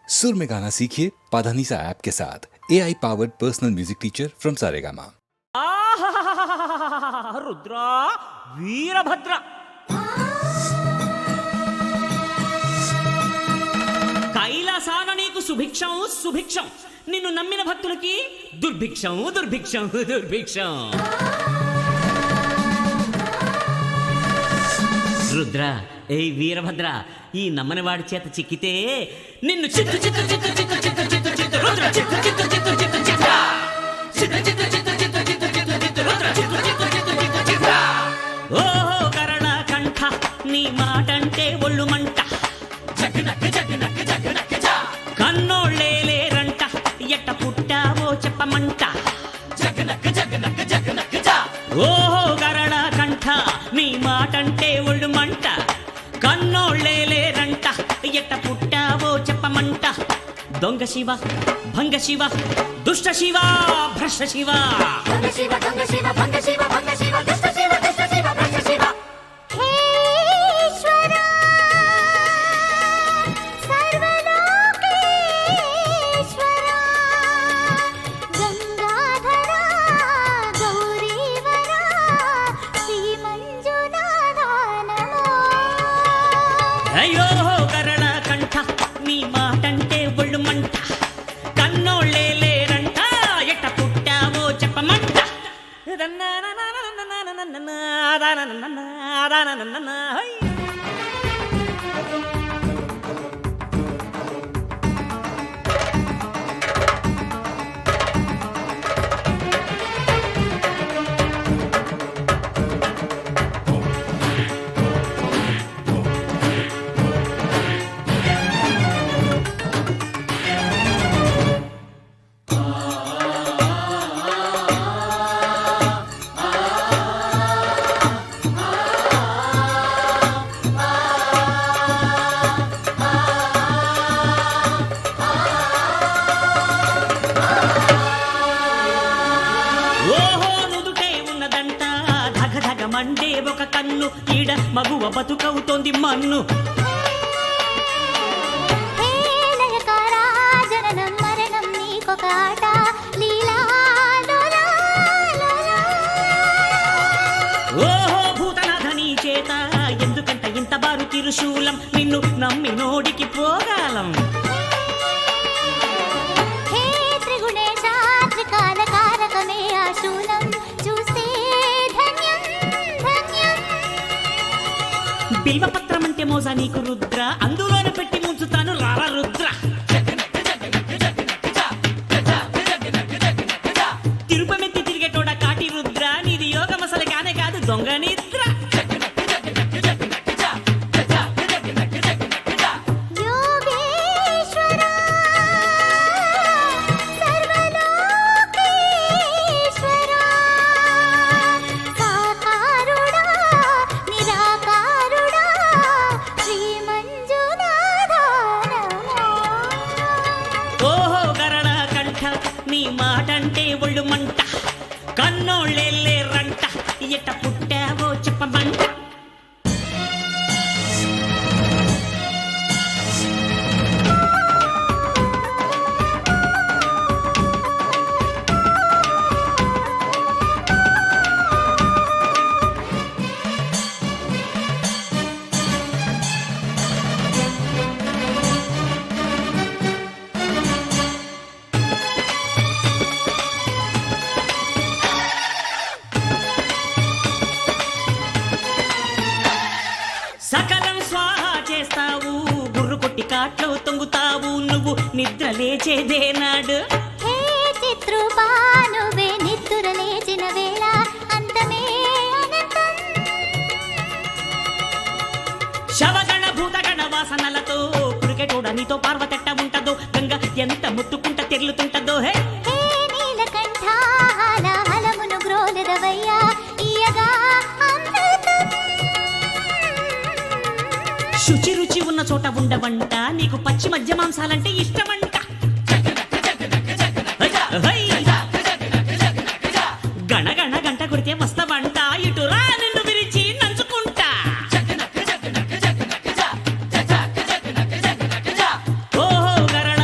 सुर में गाना सीखिए पाधानीसा ऐप के साथ AI powered personal music teacher from Saregama. Rudra Veerabhadra కైలాసాన నీకు సుభిక్షం సుభిక్షం, నిన్ను నమ్మిన భక్తులకి దుర్భిక్షం దుర్భిక్షం దుర్భిక్షం. రుద్ర ఏ వీరభద్ర, ఈ నమ్మని వాడి చేత చిక్కితే నిన్ను చిత్తు చిత్తు చిత్తు చిత్తు చిత్తు చిత్తు చిత్తు రుద్ర చిత్తు చిత్తు చిత్తు చిత్తు చిత్త చిత్తు చిత్తు చిత్తు చిత్తు చిత్తు చిత్తు చిత్తు రుద్ర చిత్తు చిత్తు చిత్తు చిత్తు చిత్త. ఓహో కరణ కంఠ, నీ మాటంటే ఒళ్ళు మంట, జగనక్క జగనక్క జగనక్క జ. కన్నోళ్ళే లేరంట, ఎట్ట పుట్టావో చెప్పమంట, జగనక్క జగనక్క జగనక్క జ. ఓహో కరణ కంఠ, నీ మాటంటే ఒళ్ళు మంట, కన్నోళ్ళే లేరంట, ఎట్ట పుట్టావో చెప్పమంట. దొంగ శివ భంగ శివ దుష్ట శివ భ్రష్ట శివ, దొంగ శివ దొంగ శివ భంగ శివ భంగ శివ దుష్ట శివ దుష్ట శివ భ్రష్ట శివ. హే ఈశ్వరా సర్వలోకేశ్వరా గంగాధరా గౌరీవరా శ్రీ మంజునాథ నమో. అయ్యో కరణ కంఠ, నీ మాటంటే ఒళ్ళు మంట, కన్నోళ్ళే లేరంట, ఎట్ట పుట్టావో చెప్పమంట. హై. ఓహో నుదుటే ఉన్నదంట ధగ ధగ మండే ఒక కన్ను, ఈడ మగువ బతుకవుతోంది మన్ను. హే లయకారా జననం మరణం నీకొక ఆట లీలాలోలా లోలా. ఓహో భూతనాథ నీ చేత ఎందుకంట ఇంత బారు తిరుశూలం, నిన్ను నమ్మి నోడికి పోగాలం. హే త్రిగుణేశ త్రికాల కారకమే ఆ శూలం, చూస్తే ధన్యం ధన్యం. బిల్వపత్రం అంటే మోజా నీకు రుద్ర, అందులోనే పెట్టి ముంచుతాను రారా రుద్ర. తిరుపమెత్తి తిరిగేటోడ కాటి రుద్ర, నీది యోగమసలు కానే కాదు దొంగ నిద్ర. యోగేశ్వరా సర్వలోకేశ్వరా సాకారుడా నిరాకారుడా శ్రీ మంజునాథ నమో. ఓహో గరణ కంఠ, నీ మాటంటే ఒళ్ళు మంట, కన్నోళ్ళెళ్ళే రంట, ఎట్ట పుట్టావో చెప్పమంట. సకలం స్వాహా చేస్తావు, గుర్రు కొట్టి కాట్లో తొంగుతావు, నువ్వు నిద్ర లేచేదే నాడు. హే చిత్రూపా నువ్వే నిద్దుర లేచిన వేళ అంతమే అనంతం. శవగణ భూతగణ వాసనలతో పురికెటోడ నీతో పార్వతెట్ట ఉంటదో, గంగ ఎంత ముత్తుకుంట తెర్లుతుంటదో. హే హే నీలకంఠ హాలాహలమును గ్రోలెదవయ్యా ఇయగా అమృతం. శుచి రుచి ఉన్న చోట ఉండవంట, నీకు పచ్చి మధ్య మాంసాలంటే ఇష్టమంట. హై. గణ గణ గంట కొడితే వస్తావంట, ఇటు రా నిన్ను విరిచి నంచుకుంటా. ఓహో గరణ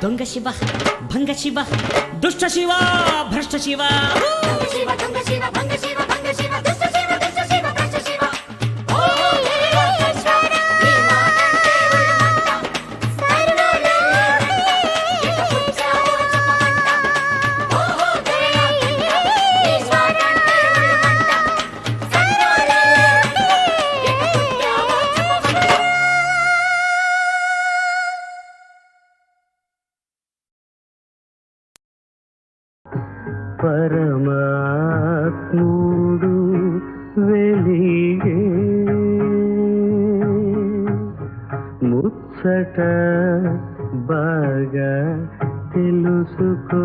దొంగ శివ భంగ శివ దుష్ట శివ భ్రష్ట శివ భంగ శివ దొంగ శివ భంగ శివ భంగ శివ దుష్ట శివ దుష్ట శివ భ్రష్ట శివ ఓ ఈశ్వర నీ మాటంటే ఒళ్ళుమంట సర్వలే ఎంత పుచ్చావో చెప్పమంట ఓ దయా నీ స్వాటంటే ఒళ్ళుమంట సర్వలే ఎంత పుచ్చావో చెప్పమంట పరమాత్ముడు వెలిగే ముచ్చట బాగా తెలుసుకో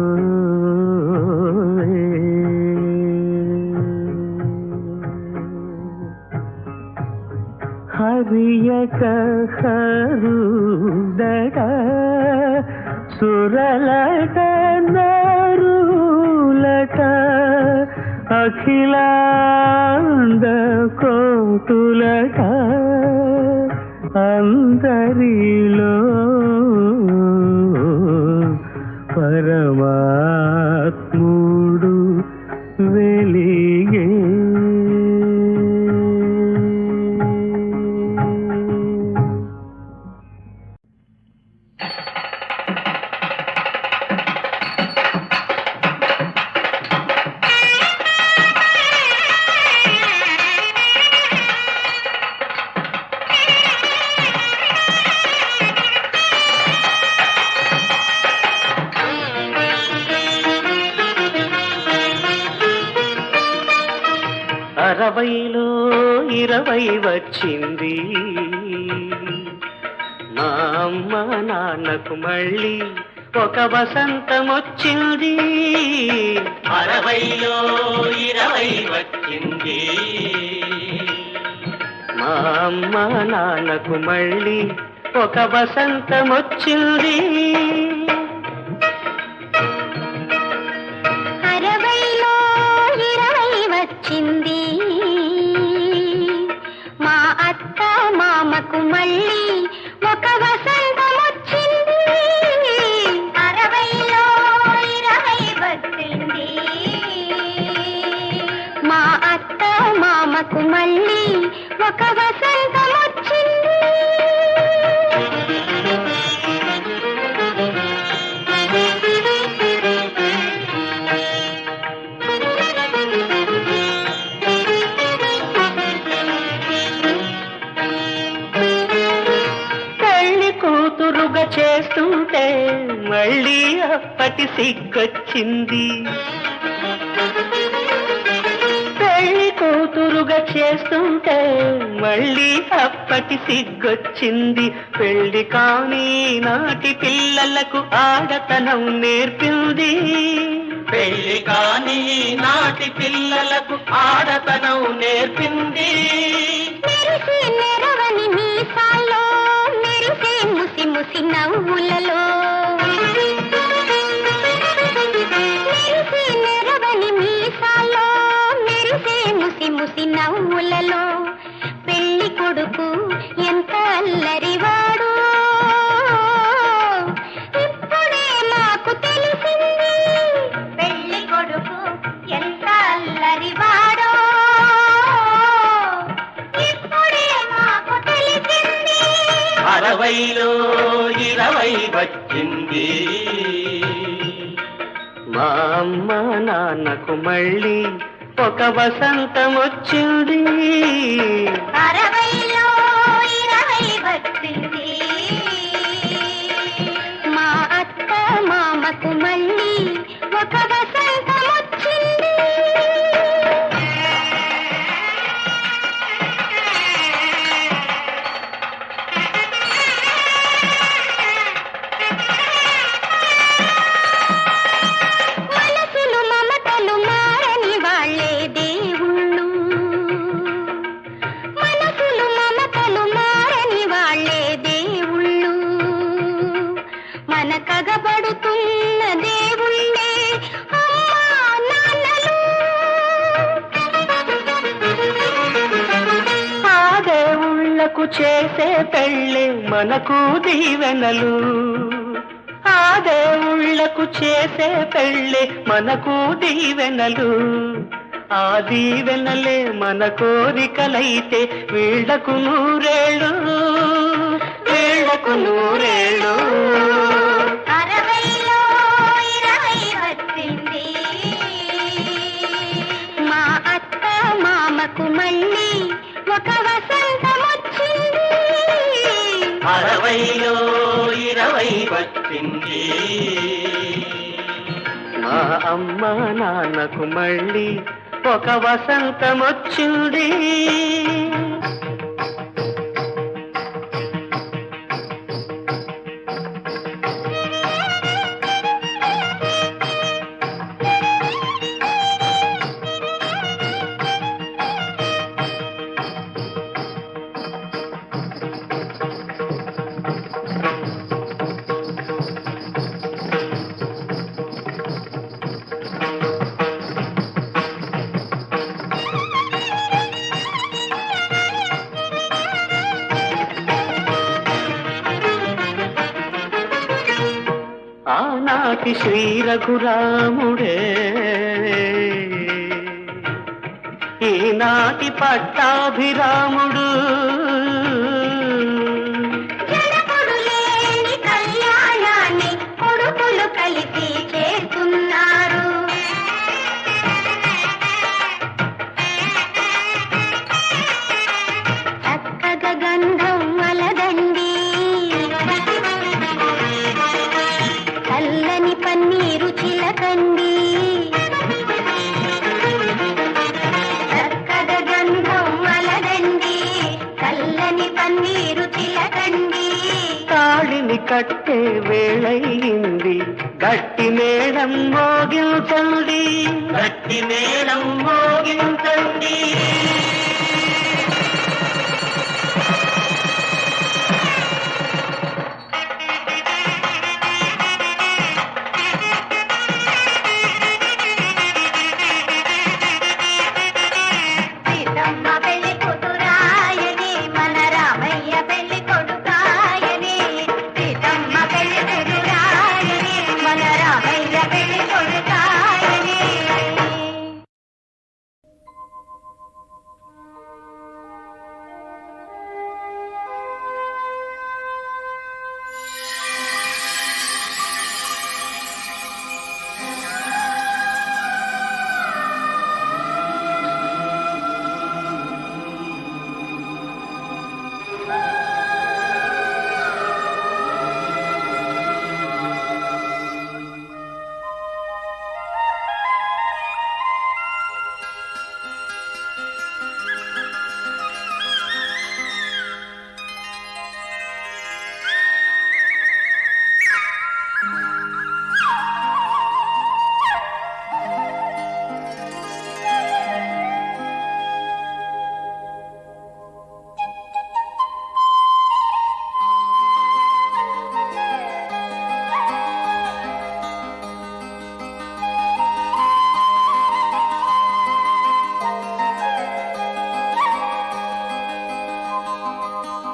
హరియక హరుదట సురలట నరులట అఖిలాండ కోటులట అందరిలో పరమాత్ముడు వెలిగే అరవైలో 20 వచ్చింది మా అమ్మ నాన్నకు మళ్ళీ ఒక వసంతం వచ్చింది 60లో 20 వచ్చింది మా అమ్మ నాన్నకు మళ్ళీ ఒక వసంతం వచ్చింది 60లో 20 వచ్చింది మా అత్త మామకు మళ్ళీ ఒక వసంతం వచ్చింది 60లో 20 వచ్చింది మా అత్త మామకు మళ్ళీ ఒక వసంతం వచ్చింది పెళ్లి కూతురుగా చేస్తుంటే మళ్ళీ అప్పటి సిగ్గొచ్చింది పెళ్లి కూతురుగా చేస్తుంటే మళ్ళీ అప్పటి సిగ్గొచ్చింది పెళ్లి కాని నాటి పిల్లలకు ఆడతనం నేర్పింది పెళ్లి కాని నాటి పిల్లలకు ఆడతనం నేర్పింది మెరిసే నెరవని మీసాల్లో మెరిసే ముసి ముసి నవ్వులలో మెరిసే నెరవని మీసాల్లో మెరిసే ముసి ముసి నవ్వులలో పెళ్లి కొడుకు ఎంత అల్లరివాడు ఇప్పుడే నాకు తెలిసింది పెళ్లి కొడుకు ఎంత అల్లరివాడో ఇప్పుడే నాకు తెలిసింది 60లో 20 వచ్చింది మా అమ్మ నాన్నకు మళ్ళీ ఒక వసంతం వచ్చింది 60లో 20 వచ్చింది మా అత్త మామకు మళ్ళీ ఒక వసంతం వచ్చింది మనసులు మమతలు మారని వాళ్ళే దేవుళ్ళు మనసులు మమతలు మారని వాళ్ళే దేవుళ్ళు మన కగబడుతున్న దేవుళ్ళే అమ్మా నాన్నలు ఆ దేవుళ్లకు చేసే పెళ్ళి మనకు దీవెనలు ఆ దేవుళ్లకు చేసే పెళ్ళే మనకు దీవెనలు, ఆ దీవెనలే మన కోరికలైతే వీళ్లకు నూరేళ్ళు, వీళ్లకు నూరేళ్ళు. 60లో 20 వచ్చింది, మా అత్త మామకు మళ్ళీ ఒక వసంతం వచ్చింది. 60లో 20 వచ్చింది, మా అమ్మ నాన్నకు మళ్ళీ ఒక వసంతం వచ్చింది. ఆనాటి శ్రీ రఘురాముడే ఈనాటి పట్టాభిరాముడు, జనకుడు లేని కళ్యాణాన్ని కొడుకులు కలిసి చేస్తున్నారు. చక్కగా గంధం వలదండి, చల్లని పన్నీరు చిలకండి. చక్కగా గంధం వలదండి, చల్లని పన్నీరు చిలకండి. తాళిని కట్టే వేళయింది, గట్టి మేళం మోగించండి, గట్టి మేళం మోగించండి. సీతమ్మ పెళ్లి కూతురాయని, మన రామయ్య పెళ్లి కొడుకాయని. సీతమ్మ పెళ్లి కూతురాయని, మన రామయ్య పెళ్లి కొడుకాయని.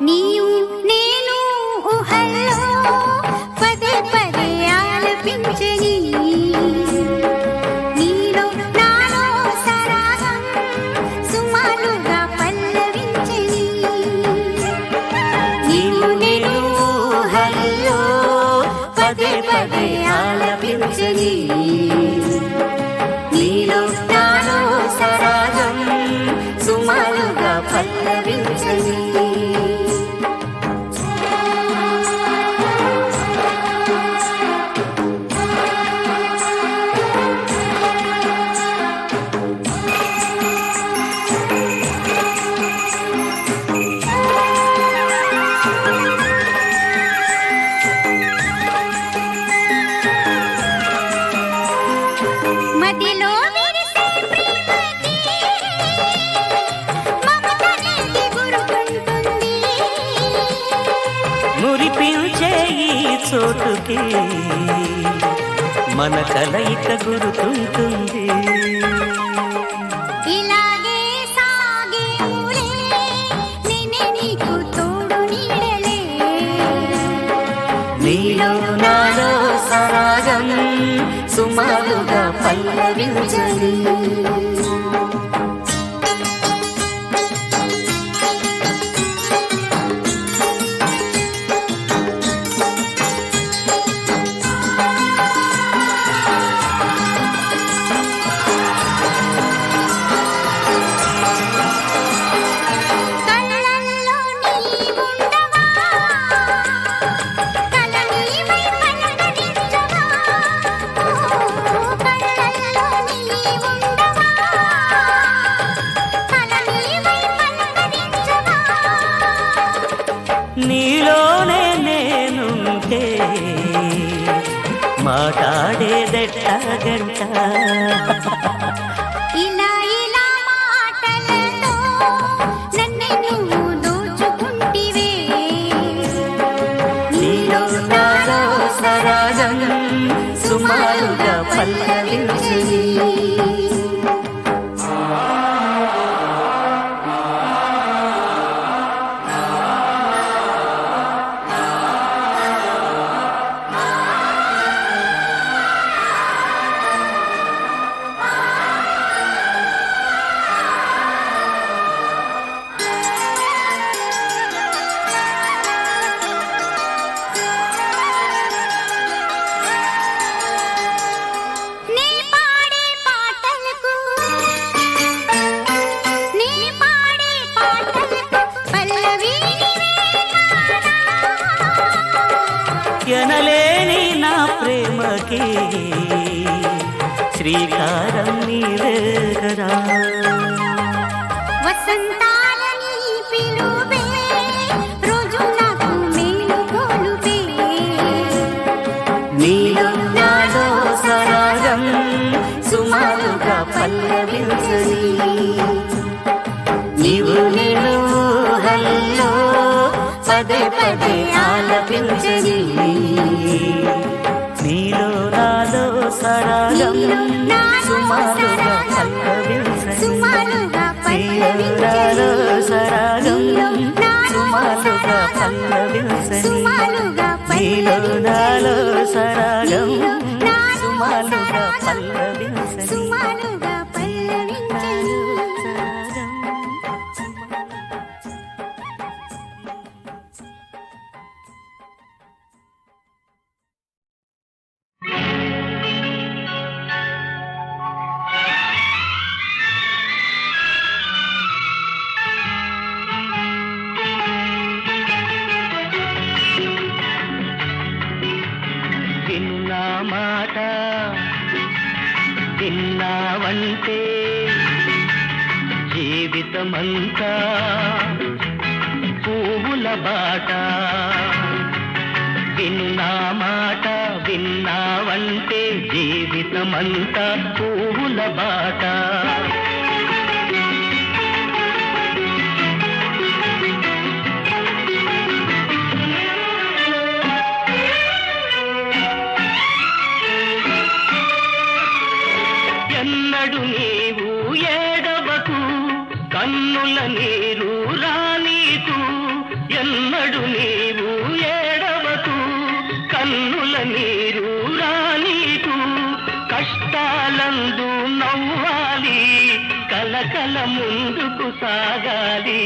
నీవు నేను ఊహల్లో పదే పదే ఆలపించని, నీలో నాలో సరాగం సుమాలుగా పల్లవించని. నీవు నేను ఊహల్లో పదే పదే ఆలపించని, నీలో నాలో సరాగం సుమాలుగా పల్లవించని. మదిలో విరిసే ప్రేమకి మమతనేది గురుకుంటుంది. మురిపించే ఈ చోటుకి మన కలయిక గురుతుంటుంది. ఇలాగే సాగేవులే నేనే నీకు తోడు నీడలే. నీలో నాలో సుమారుగా పల్లవించని. కళ్ళల్లో నీవుండవా కల నీవై పలకరించవా కళ్ళల్లో నీవుండవా కల నీవై పలకరించవా నీలోనే నేనుంటే మాట్లాడేదెట్టగంట. ఇలా ఇలా మాటలతో నన్నే నువ్వు దోచుకుంటివే నీలో నాలో సరాగం సుమారుగా పల్లవించని. నీ పాడే పాటలకు నీ పాడే పాటలకు పల్లవి ఎనలేని నా ప్రేమకి శ్రీకారం నీవే కదా. వసంతాల నీ పిలువే రోజు నాకు మేలు కొలుపే నీలో నాలో సరాగం సుమారుగా పల్లవించని. నీవు నేను హల్లో పదే పదే ఆలపించని. నీలో నాలో సరాగం సుమారుగా పల్లవించని. సుమారుగా నీలో నాలో సరాగం సుమారుగా పల్లవించని. సుమారుగా నీలో నాలో సరాగం నాలో సుమారుగా పల్లవించని. సుమారుగా పల్లవించని విన్నా మాట విన్నావంటే జీవితమంతా పువ్వుల బాట. విన్నా మాట విన్నావంటే జీవితమంతా పువ్వుల బాట. ఎన్నడు నీవు ఏడవకు కన్నుల నీరు రానీకు. ఎన్నడు నీవు ఏడవకు కన్నుల నీరు రానీకు. కష్టాలందు నవ్వాలి కలకల ముందుకు సాగాలి.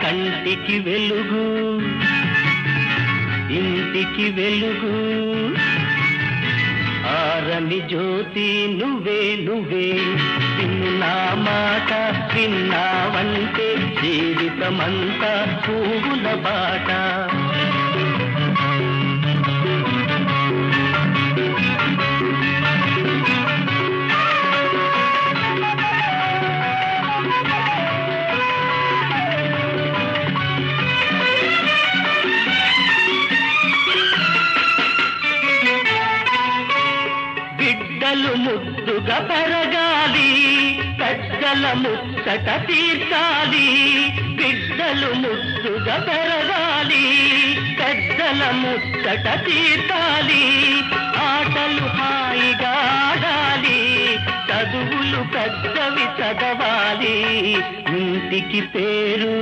కంటికి వెలుగు ఇంటికి వెలుగు ఆరని జ్యోతి నువ్వే నువ్వే. విన్నా మాట విన్నావంటే జీవితమంతా పువ్వుల బాట. బిడ్డలు ముద్దుగా పెరగాలి పెద్దల ముచ్చట తీర్చాలి. బిడ్డలు ముద్దుగా పెరగాలి పెద్దల ముచ్చట తీర్చాలి. ఆటలు హాయిగా ఆడాలి చదువులు పెద్దవి చదవాలి. ఇంటికి పేరు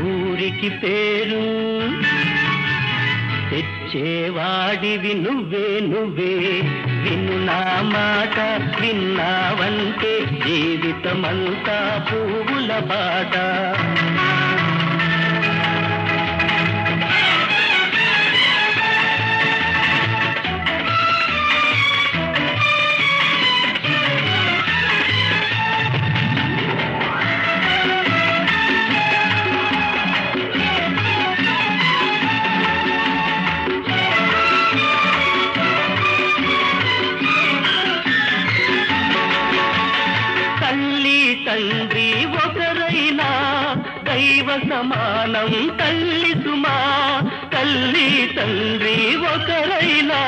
ఊరికి పేరు తెచ్చేవాడివి నువ్వే నువ్వే విను నా మాట విన్నావంటే జీవితమంతా పువ్వుల బాట తండ్రి ఒకరైనా దైవ సమానం తల్లి సుమా తల్లి తండ్రి ఒకరైనా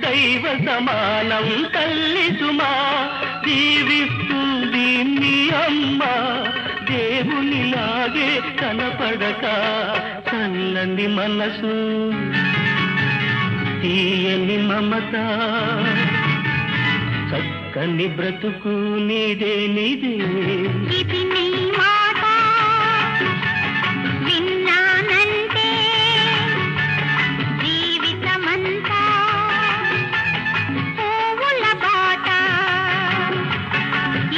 దైవ సమానం తల్లి సుమా దీవిస్తుంది మీ అమ్మ దేవునిలాగే కనపడక చల్లని మనసు తీయని మమత చక్కని బ్రతుకు నీదే నీదే ఇది నీ మాట విన్నానంటే జీవితమంతా పువ్వుల బాట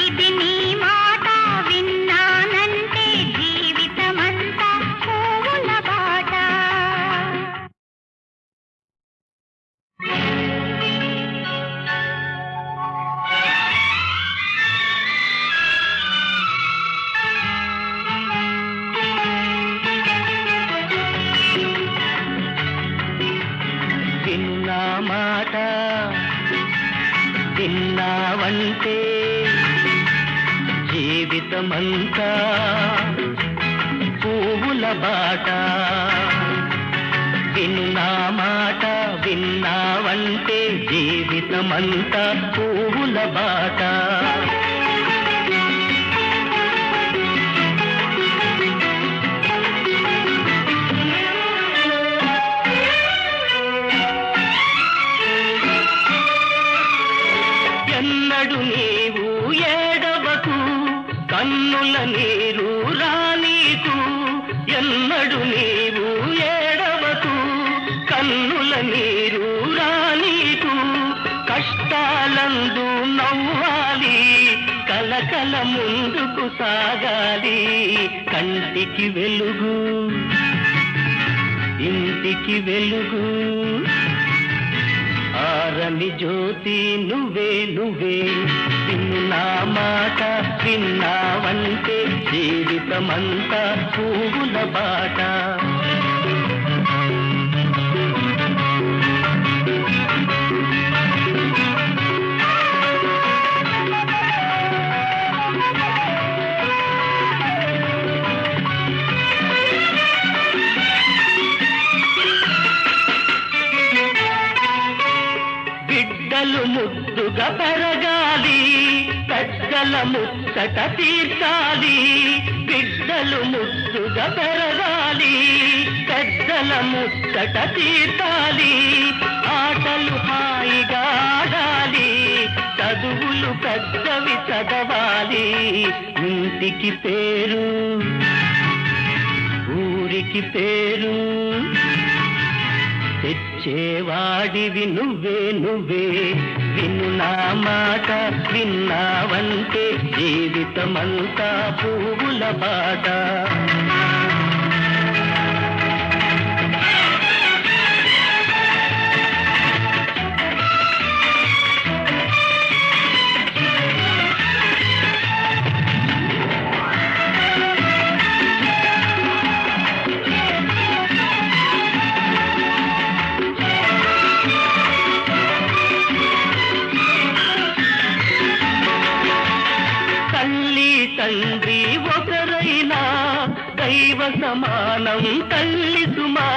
ఇది నీ మాట విన్నానంటే జీవితమంతా పువ్వుల బాట విన్నా మాట విన్నావంటే జీవితమంతా పువ్వుల బాట విన్నా మాట విన్నావంటే జీవితమంతా పువ్వుల బాట ఎన్నడు నీవు ఏడవకు కన్నుల నీరు రానీకు ఎన్నడు నీవు ఏడవకు కన్నుల నీరు రానీకు కష్టాలందు నవ్వాలి కలకల ముందుకు సాగాలి కంటికి వెలుగు ఇంటికి వెలుగు ఆరని జ్యోతి నువ్వే నువ్వే విన్నా మాట విన్నావంటే జీవితమంతా పువ్వుల బాట బిడ్డలు ముద్దుగా పెరగాలి పెద్దల ముచ్చట తీర్చాలి బిడ్డలు ముద్దుగా పెరగాలి పెద్దల ముచ్చట తీర్చాలి ఆటలు హాయిగా ఆడాలి చదువులు పెద్దవి చదవాలి ఇంటికి పేరు ఊరికి పేరు తెచ్చేవాడివి నువ్వే నువ్వే విను నా మాట విన్నావంటే జీవితమంతా పువ్వుల బాట తండ్రి ఒకరైనా దైవ సమానం తల్లి సుమా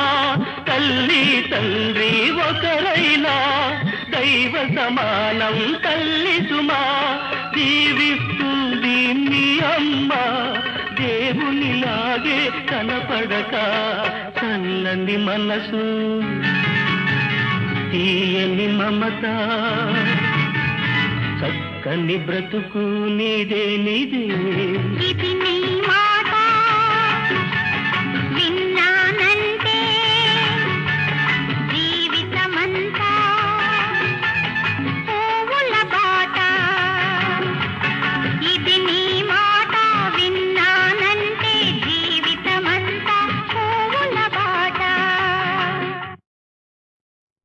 తల్లి తండ్రి ఒకరైనా దైవ సమానం తల్లి సుమా దీవిస్తుంది మీ అమ్మ దేవునిలాగే కనపడక చల్లని మనసు తీయని మమత చక్కని బ్రతుకు నీదే నీదే